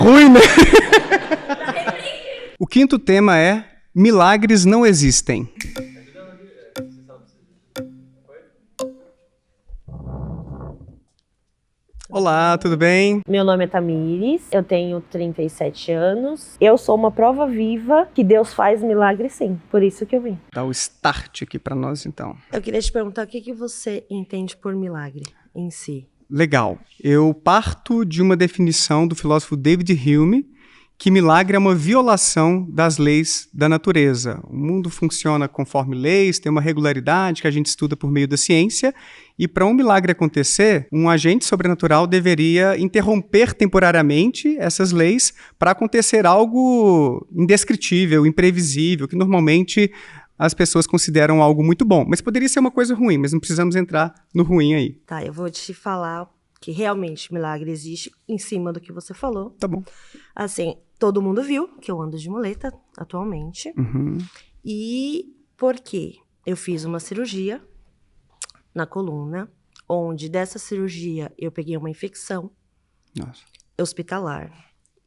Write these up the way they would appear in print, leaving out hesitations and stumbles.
Ruim, né? O quinto tema é milagres não existem. Olá, tudo bem? Meu nome é Tamires, eu tenho 37 anos. Eu sou uma prova viva que Deus faz milagre sim, por isso que eu vim. Dá o start aqui para nós, então. Eu queria te perguntar o que você entende por milagre em si? Legal. Eu parto de uma definição do filósofo David Hume, que milagre é uma violação das leis da natureza. O mundo funciona conforme leis, tem uma regularidade que a gente estuda por meio da ciência, e para um milagre acontecer, um agente sobrenatural deveria interromper temporariamente essas leis para acontecer algo indescritível, imprevisível, que normalmente as pessoas consideram algo muito bom. Mas poderia ser uma coisa ruim, mas não precisamos entrar no ruim aí. Tá, eu vou te falar que realmente milagre existe em cima do que você falou. Tá bom. Assim, todo mundo viu que eu ando de muleta atualmente. Uhum. E por quê? Eu fiz uma cirurgia na coluna, onde dessa cirurgia eu peguei uma infecção hospitalar.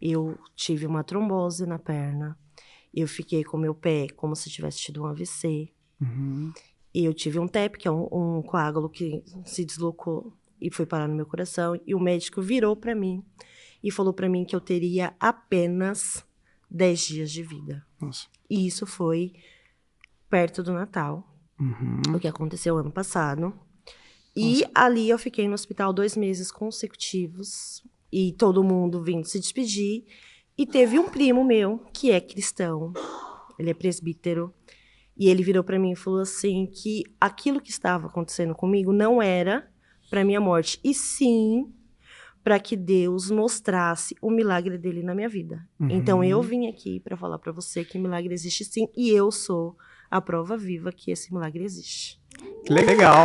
Eu tive uma trombose na perna. Eu fiquei com meu pé como se tivesse tido um AVC. Uhum. E eu tive um TEP, que é um coágulo que se deslocou e foi parar no meu coração. E o médico virou para mim e falou para mim que eu teria apenas 10 dias de vida. Nossa. E isso foi perto do Natal, Uhum. o que aconteceu ano passado. E ali eu fiquei no hospital 2 meses consecutivos. E todo mundo vindo se despedir. E teve um primo meu, que é cristão, ele é presbítero, e ele virou para mim e falou assim que aquilo que estava acontecendo comigo não era para minha morte, e sim para que Deus mostrasse o milagre dele na minha vida. Uhum. Então eu vim aqui para falar para você que milagre existe sim, e eu sou a prova viva que esse milagre existe. Que legal.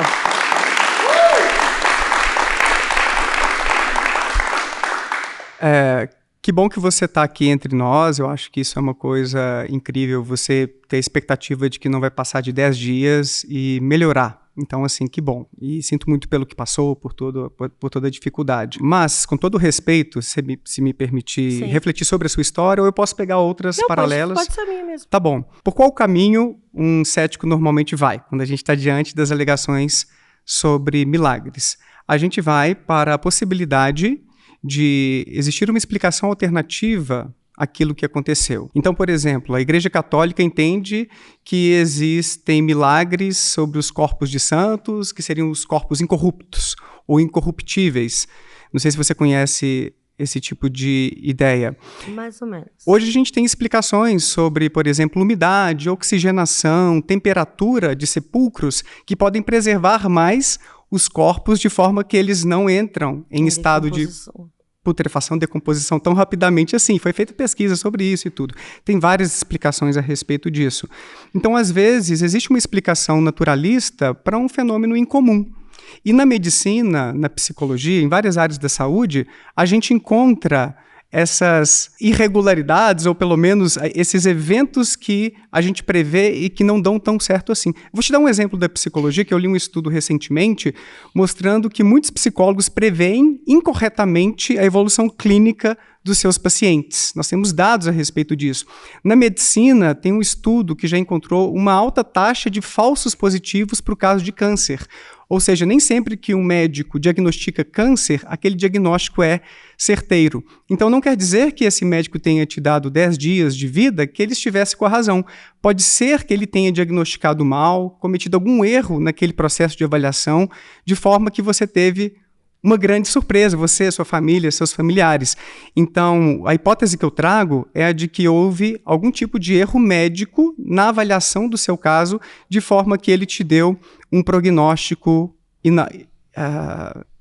Que bom que você está aqui entre nós. Eu acho que isso é uma coisa incrível, você ter a expectativa de que não vai passar de 10 dias e melhorar. Então, assim, que bom. E sinto muito pelo que passou, por toda a dificuldade. Mas, com todo respeito, se me permitir refletir sobre a sua história, ou eu posso pegar outras paralelas. Pode ser a minha mesmo. Tá bom. Por qual caminho um cético normalmente vai, quando a gente está diante das alegações sobre milagres? A gente vai para a possibilidade de existir uma explicação alternativa àquilo que aconteceu. Então, por exemplo, a Igreja Católica entende que existem milagres sobre os corpos de santos, que seriam os corpos incorruptos ou incorruptíveis. Não sei se você conhece esse tipo de ideia. Mais ou menos. Hoje a gente tem explicações sobre, por exemplo, umidade, oxigenação, temperatura de sepulcros que podem preservar mais os corpos de forma que eles não entram em estado de putrefação, decomposição tão rapidamente assim. Foi feita pesquisa sobre isso e tudo. Tem várias explicações a respeito disso. Então, às vezes, existe uma explicação naturalista para um fenômeno incomum. E na medicina, na psicologia, em várias áreas da saúde, a gente encontra essas irregularidades, ou pelo menos esses eventos que a gente prevê e que não dão tão certo assim. Vou te dar um exemplo da psicologia, que eu li um estudo recentemente, mostrando que muitos psicólogos preveem incorretamente a evolução clínica dos seus pacientes. Nós temos dados a respeito disso. Na medicina, tem um estudo que já encontrou uma alta taxa de falsos positivos para o caso de câncer. Ou seja, nem sempre que um médico diagnostica câncer, aquele diagnóstico é certeiro. Então, não quer dizer que esse médico tenha te dado 10 dias de vida que ele estivesse com a razão. Pode ser que ele tenha diagnosticado mal, cometido algum erro naquele processo de avaliação, de forma que você teve uma grande surpresa, você, sua família, seus familiares. Então, a hipótese que eu trago é a de que houve algum tipo de erro médico na avaliação do seu caso, de forma que ele te deu um prognóstico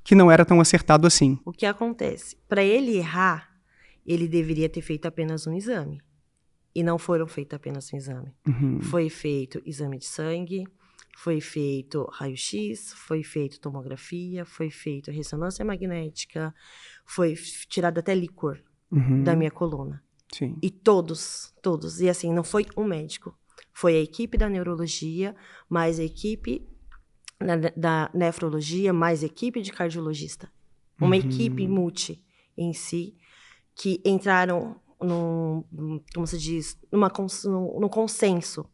que não era tão acertado assim. O que acontece? Para ele errar, ele deveria ter feito apenas um exame. E não foram feitos apenas um exame. Uhum. Foi feito exame de sangue, foi feito raio-x, foi feito tomografia, foi feito ressonância magnética, foi tirado até líquor da minha coluna. Sim. E todos. E assim, não foi um médico. Foi a equipe da neurologia, mais a equipe da nefrologia, mais a equipe de cardiologista. Uma equipe multi em si, que entraram como se diz, no consenso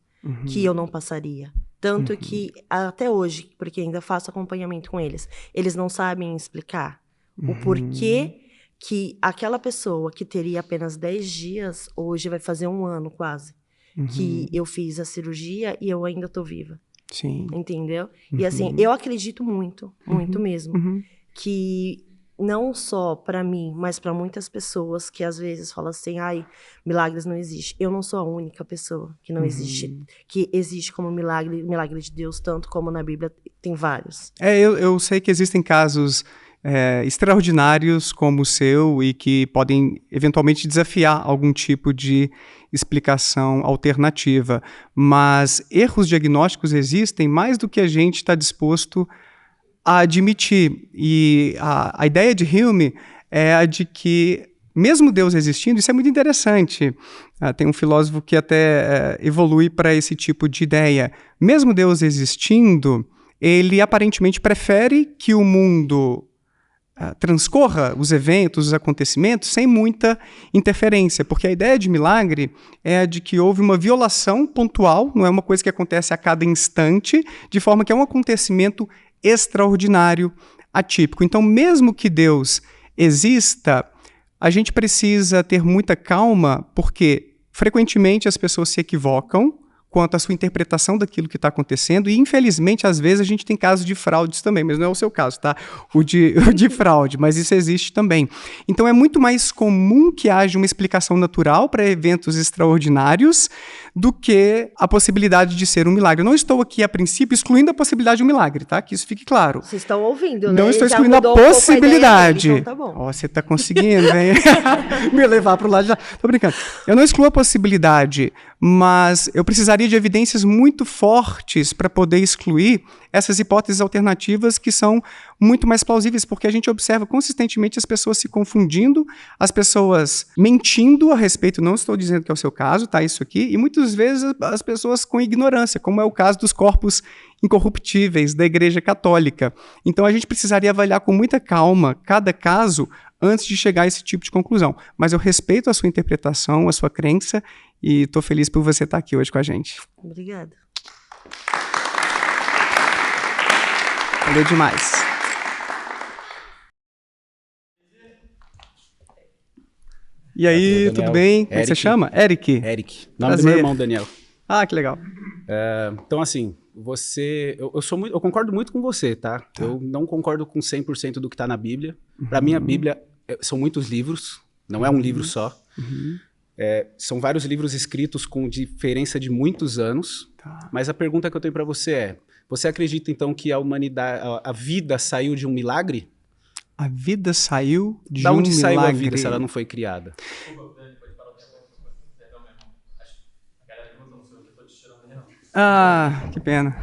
que eu não passaria. Tanto que, até hoje, porque ainda faço acompanhamento com eles não sabem explicar o porquê que aquela pessoa que teria apenas 10 dias, hoje vai fazer 1 ano quase, que eu fiz a cirurgia e eu ainda tô viva. Sim. Entendeu? E assim, eu acredito muito mesmo, que não só para mim, mas para muitas pessoas que às vezes falam assim, ai, milagres não existem. Eu não sou a única pessoa que não existe, que existe como milagre de Deus, tanto como na Bíblia tem vários. Eu sei que existem casos extraordinários como o seu e que podem eventualmente desafiar algum tipo de explicação alternativa, mas erros diagnósticos existem mais do que a gente está disposto a admitir. E a ideia de Hume é a de que, mesmo Deus existindo, isso é muito interessante. Tem um filósofo que até evolui para esse tipo de ideia. Mesmo Deus existindo, ele aparentemente prefere que o mundo transcorra os eventos, os acontecimentos, sem muita interferência, porque a ideia de milagre é a de que houve uma violação pontual, não é uma coisa que acontece a cada instante, de forma que é um acontecimento extraordinário, atípico. Então, mesmo que Deus exista, a gente precisa ter muita calma, porque frequentemente as pessoas se equivocam quanto à sua interpretação daquilo que está acontecendo, e infelizmente, às vezes, a gente tem casos de fraudes também, mas não é o seu caso, tá? O de fraude, mas isso existe também. Então, é muito mais comum que haja uma explicação natural para eventos extraordinários do que a possibilidade de ser um milagre. Eu não estou aqui, a princípio, excluindo a possibilidade de um milagre, tá? Que isso fique claro. Vocês estão ouvindo, né? Não estou excluindo a possibilidade. Então tá bom. Você está conseguindo, hein? Me levar para o lado de lá. Tô brincando. Eu não excluo a possibilidade, mas eu precisaria de evidências muito fortes para poder excluir essas hipóteses alternativas que são muito mais plausíveis, porque a gente observa consistentemente as pessoas se confundindo, as pessoas mentindo a respeito, não estou dizendo que é o seu caso, tá, isso aqui, e muitas vezes as pessoas com ignorância, como é o caso dos corpos incorruptíveis da Igreja Católica. Então a gente precisaria avaliar com muita calma cada caso antes de chegar a esse tipo de conclusão. Mas eu respeito a sua interpretação, a sua crença, e estou feliz por você estar aqui hoje com a gente. Obrigada. Valeu demais. E aí, tudo bem? Como é que você chama? Eric. Eric. Nome do meu irmão, Daniel. Ah, que legal. Então, assim, eu concordo muito com você, tá? Eu não concordo com 100% do que está na Bíblia. Para mim, a Bíblia são muitos livros, não é um livro só. São vários livros escritos com diferença de muitos anos. Mas a pergunta que eu tenho para você é: você acredita, então, que a vida saiu de um milagre? A vida saiu de um milagre? Da onde saiu a vida se ela não foi criada? Ah, que pena.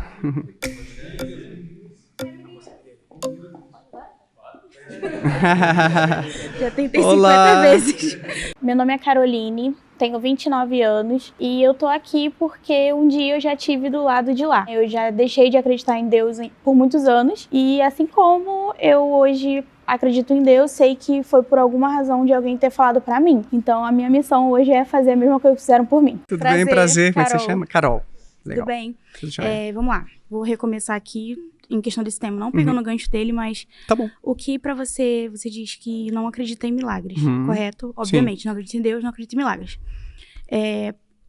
Já tentei Olá. 50 vezes. Meu nome é Caroline, tenho 29 anos e eu tô aqui porque um dia eu já estive do lado de lá. Eu já deixei de acreditar em Deus por muitos anos e, assim como eu hoje acredito em Deus, sei que foi por alguma razão de alguém ter falado pra mim. Então a minha missão hoje é fazer a mesma coisa que fizeram por mim. Tudo bem, prazer. Como é que você chama? Carol. Legal. Tudo bem. Vamos lá. Vou recomeçar aqui em questão desse tema, não pegando o gancho dele, mas tá bom. O que pra você diz que não acredita em milagres, correto? Obviamente, não acredita em Deus, não acredita em milagres.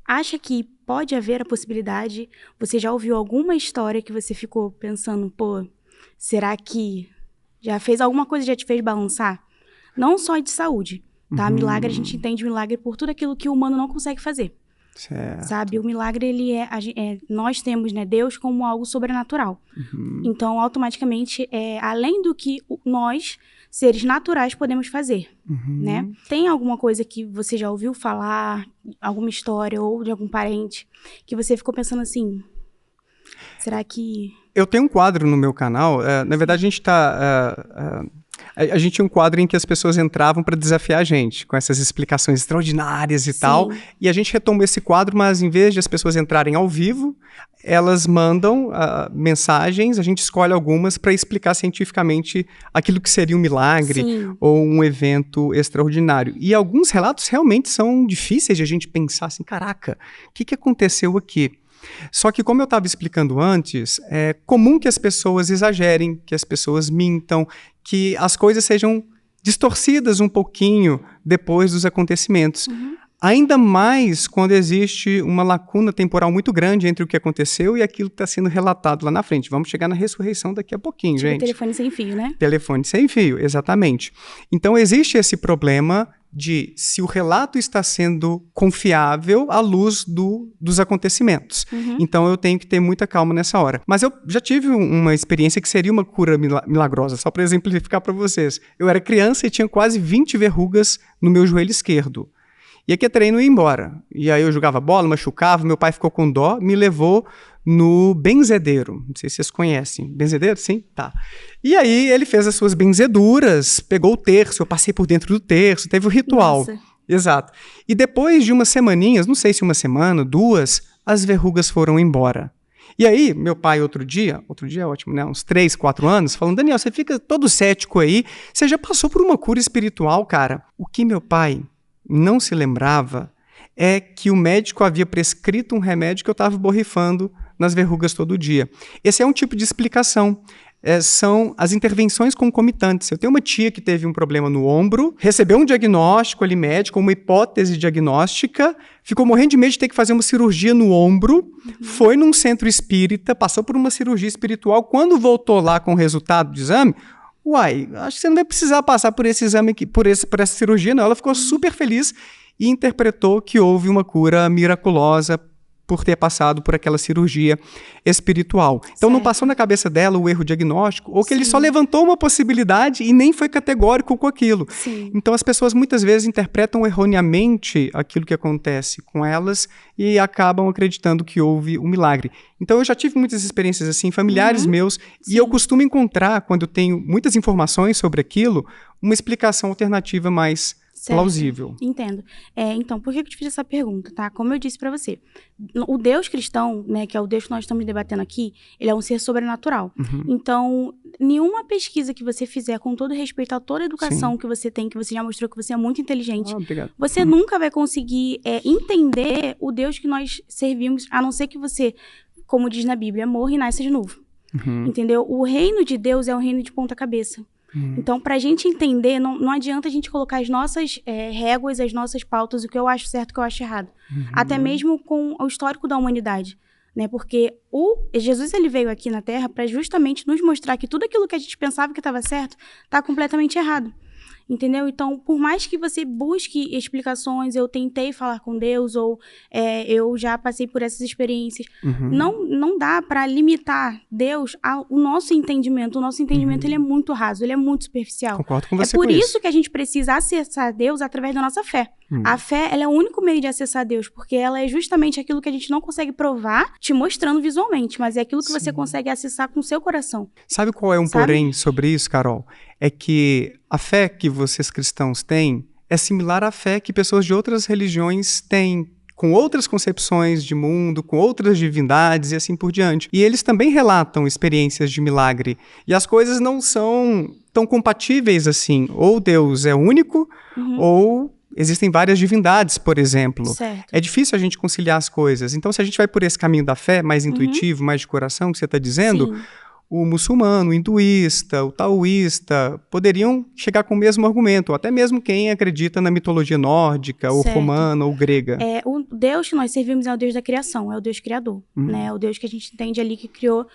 Acha que pode haver a possibilidade, você já ouviu alguma história que você ficou pensando, pô, será que já fez alguma coisa que já te fez balançar? Não só de saúde, tá? Milagre, a gente entende milagre por tudo aquilo que o humano não consegue fazer. Certo. Sabe, o milagre, ele nós temos, né, Deus como algo sobrenatural. Então, automaticamente, além do que nós, seres naturais, podemos fazer, né? Tem alguma coisa que você já ouviu falar, alguma história ou de algum parente, que você ficou pensando assim, será que... Eu tenho um quadro no meu canal, na verdade a gente está A gente tinha um quadro em que as pessoas entravam para desafiar a gente, com essas explicações extraordinárias e tal. E a gente retomou esse quadro, mas em vez de as pessoas entrarem ao vivo, elas mandam mensagens, a gente escolhe algumas para explicar cientificamente aquilo que seria um milagre ou um evento extraordinário. E alguns relatos realmente são difíceis de a gente pensar assim, caraca, o que aconteceu aqui? Só que, como eu estava explicando antes, é comum que as pessoas exagerem, que as pessoas mintam, que as coisas sejam distorcidas um pouquinho depois dos acontecimentos. Ainda mais quando existe uma lacuna temporal muito grande entre o que aconteceu e aquilo que está sendo relatado lá na frente. Vamos chegar na ressurreição daqui a pouquinho, gente. Telefone sem fio, né? Telefone sem fio, exatamente. Então, existe esse problema de se o relato está sendo confiável à luz dos acontecimentos. Então, eu tenho que ter muita calma nessa hora. Mas eu já tive uma experiência que seria uma cura milagrosa, só para exemplificar para vocês. Eu era criança e tinha quase 20 verrugas no meu joelho esquerdo. E aqui a treino ia embora. E aí eu jogava bola, machucava, meu pai ficou com dó, me levou no benzedeiro. Não sei se vocês conhecem. Benzedeiro? Sim? Tá. E aí ele fez as suas benzeduras, pegou o terço, eu passei por dentro do terço, teve o ritual. Nossa. Exato. E depois de umas semaninhas, não sei se uma semana, 2, as verrugas foram embora. E aí, meu pai outro dia é ótimo, né? Uns 3, 4 anos, falando, Daniel, você fica todo cético aí, você já passou por uma cura espiritual, cara. O que meu pai não se lembrava é que o médico havia prescrito um remédio que eu estava borrifando nas verrugas todo dia. Esse é um tipo de explicação. São as intervenções concomitantes. Eu tenho uma tia que teve um problema no ombro, recebeu um diagnóstico ali médico, uma hipótese diagnóstica, ficou morrendo de medo de ter que fazer uma cirurgia no ombro, foi num centro espírita, passou por uma cirurgia espiritual, quando voltou lá com o resultado do exame, acho que você não vai precisar passar por esse exame aqui, por essa cirurgia, não. Ela ficou super feliz e interpretou que houve uma cura miraculosa por ter passado por aquela cirurgia espiritual. Então não passou na cabeça dela o erro diagnóstico, ou que ele só levantou uma possibilidade e nem foi categórico com aquilo. Então as pessoas muitas vezes interpretam erroneamente aquilo que acontece com elas e acabam acreditando que houve um milagre. Então eu já tive muitas experiências assim, familiares meus, e eu costumo encontrar, quando eu tenho muitas informações sobre aquilo, uma explicação alternativa mais plausível. Entendo. Então, por que eu te fiz essa pergunta, tá? Como eu disse pra você, o Deus cristão, né, que é o Deus que nós estamos debatendo aqui, ele é um ser sobrenatural. Então, nenhuma pesquisa que você fizer, com todo respeito a toda a educação que você tem, que você já mostrou que você é muito inteligente, você nunca vai conseguir entender o Deus que nós servimos, a não ser que você, como diz na Bíblia, morra e nasça de novo. Entendeu? O reino de Deus é um reino de ponta cabeça. Então, para a gente entender, não adianta a gente colocar as nossas réguas, as nossas pautas, o que eu acho certo e o que eu acho errado. Até mesmo com o histórico da humanidade. Né? Porque Jesus ele veio aqui na Terra para justamente nos mostrar que tudo aquilo que a gente pensava que estava certo está completamente errado. Entendeu? Então, por mais que você busque explicações, eu tentei falar com Deus, ou eu já passei por essas experiências, não dá para limitar Deus ao nosso entendimento. O nosso entendimento ele é muito raso, ele é muito superficial. Concordo com você. É por isso que a gente precisa acessar Deus através da nossa fé. A fé, ela é o único meio de acessar Deus, porque ela é justamente aquilo que a gente não consegue provar te mostrando visualmente, mas é aquilo que você consegue acessar com o seu coração. Sabe qual é um porém sobre isso, Carol? É que a fé que vocês cristãos têm é similar à fé que pessoas de outras religiões têm, com outras concepções de mundo, com outras divindades e assim por diante. E eles também relatam experiências de milagre. E as coisas não são tão compatíveis assim. Ou Deus é único, ou existem várias divindades, por exemplo. Certo. É difícil a gente conciliar as coisas. Então, se a gente vai por esse caminho da fé, mais intuitivo, mais de coração, que você está dizendo, o muçulmano, o hinduísta, o taoísta poderiam chegar com o mesmo argumento, ou até mesmo quem acredita na mitologia nórdica, ou romana, ou grega. O Deus que nós servimos é o Deus da criação, é o Deus criador. Né? É o Deus que a gente entende ali que criou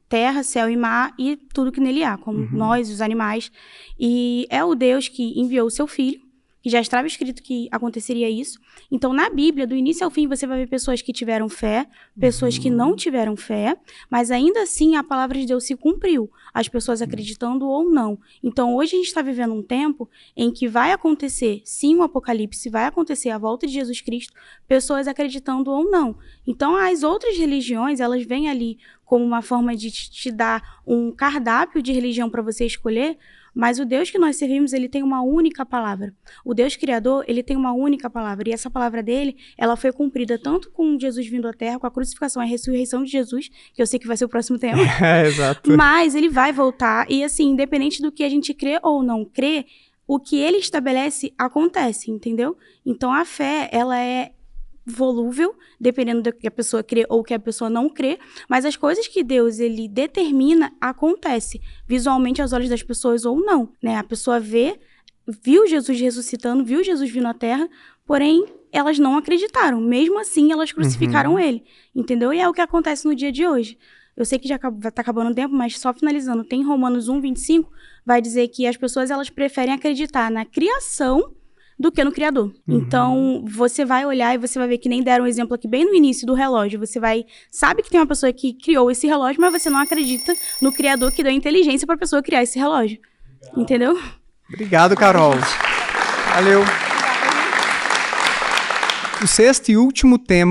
terra, céu e mar e tudo que nele há, como nós, os animais. E é o Deus que enviou o seu filho, que já estava escrito que aconteceria isso. Então, na Bíblia, do início ao fim, você vai ver pessoas que tiveram fé, pessoas que não tiveram fé, mas ainda assim a palavra de Deus se cumpriu, as pessoas acreditando ou não. Então, hoje a gente está vivendo um tempo em que vai acontecer, sim, o apocalipse, vai acontecer a volta de Jesus Cristo, pessoas acreditando ou não. Então, as outras religiões, elas vêm ali como uma forma de te dar um cardápio de religião para você escolher, mas o Deus que nós servimos, ele tem uma única palavra. O Deus Criador, ele tem uma única palavra. E essa palavra dele, ela foi cumprida tanto com Jesus vindo à Terra, com a crucificação e a ressurreição de Jesus, que eu sei que vai ser o próximo tema. Exato. Mas ele vai voltar. E assim, independente do que a gente crê ou não crê, o que ele estabelece, acontece, entendeu? Então a fé, ela é volúvel, dependendo do que a pessoa crê ou que a pessoa não crê, mas as coisas que Deus, ele determina, acontece visualmente aos olhos das pessoas ou não, né? A pessoa viu Jesus ressuscitando, viu Jesus vindo à Terra, porém, elas não acreditaram. Mesmo assim, elas crucificaram ele, entendeu? E é o que acontece no dia de hoje. Eu sei que já tá acabando o tempo, mas só finalizando, tem Romanos 1:25, vai dizer que as pessoas, elas preferem acreditar na criação do que no Criador. Então, você vai olhar e você vai ver que nem deram um exemplo aqui bem no início do relógio. Você sabe que tem uma pessoa que criou esse relógio, mas você não acredita no Criador que deu inteligência para a pessoa criar esse relógio. Entendeu? Obrigado, Carol. Valeu. O sexto e último tema